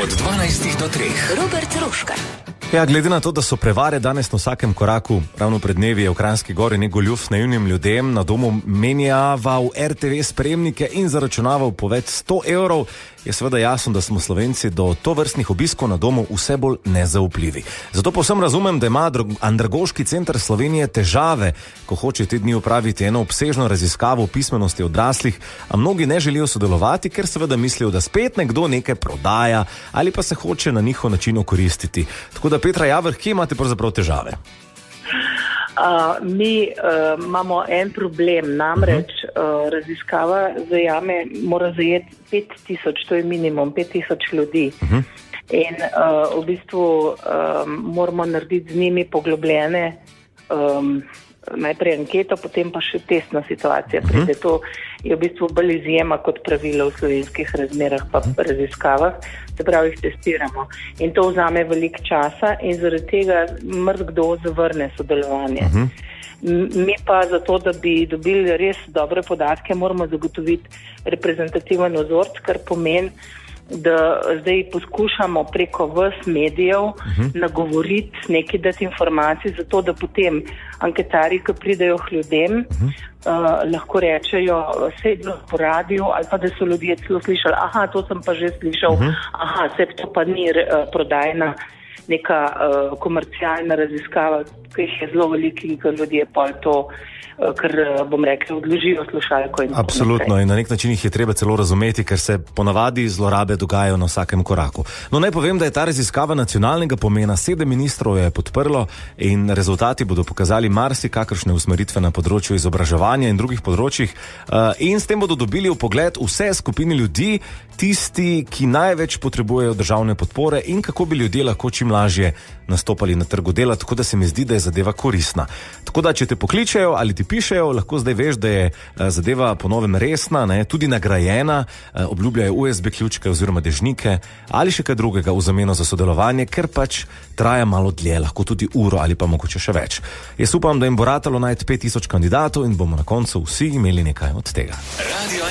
Od 12 do 3. Robert Roškar. Ja, glede na to, da so prevare danes na vsakem koraku, ravno pred dnevi je v Kranjski Gori nek goljuf naivnim ljudem na domu menjaval RTV sprejemnike in zaračunaval po več 100 evrov, je seveda jasno, da smo Slovenci do tovrstnih obiskov na domu vse bolj nezaupljivi. Zato povsem razumem, da ima Andragoški center Slovenije težave, ko hoče te dni opraviti eno obsežno raziskavo o pismenosti odraslih, a mnogi ne želijo sodelovati, ker seveda mislijo, da spet nekdo nekaj prodaja ali pa se hoče na njihov način okoristiti. Tako da, Petra Javrh, kje imate pravzaprav težave? Mi imamo en problem, namreč raziskava mora zajeti 5000, to je minimum, 5000 ljudi. In v bistvu moramo narediti z njimi poglobljene najprej anketo, potem pa še testna situacija. To je v bistvu bolj izjema kot pravilo v slovenskih razmerah pa raziskavah, se pravi, jih testiramo. In to vzame veliko časa in zaradi tega mrzkdo zavrne sodelovanje. Mi pa zato, da bi dobili res dobre podatke, moramo zagotoviti reprezentativen vzorec, kar pomeni, da zdaj poskušamo preko vas medijev nagovoriti nekaj dati informacij, zato da potem anketarji, ki pridejo k ljudem, lahko rečejo, se je bilo po radiju, ali pa da so ljudje celo slišali, aha, to sem pa že slišal, aha, se to pa ni prodajna neka komercialna raziskava, ki jih je zelo veliko in ki ljudje pa to, ker bom rekla, odložijo slušalko. Absolutno, in na nek način jih je treba celo razumeti, ker se ponavadi zlorabe dogajajo na vsakem koraku. No, naj povem, da je ta raziskava nacionalnega pomena, 7 ministrov je podprlo in rezultati bodo pokazali marsikakršne usmeritve na področju izobraževanja in drugih področjih in s tem bodo dobili vpogled vse skupine ljudi, tisti, ki največ potrebujejo državne podpore in kako bi ljudje lahko čim lažje nastopali na trgu dela, tako da se mi zdi, da je zadeva koristna. Tako da, če te pokličejo ali ti pišejo, lahko zdaj veš, da je zadeva po novem resna, tudi nagrajena, obljubljajo USB ključke oziroma dežnike ali še kaj drugega v zameno za sodelovanje, ker pač traja malo dlje, lahko tudi uro ali pa mogoče še več. Jaz upam, da jim bo ratalo najti 5000 kandidatov in bomo na koncu vsi imeli nekaj od tega. Radio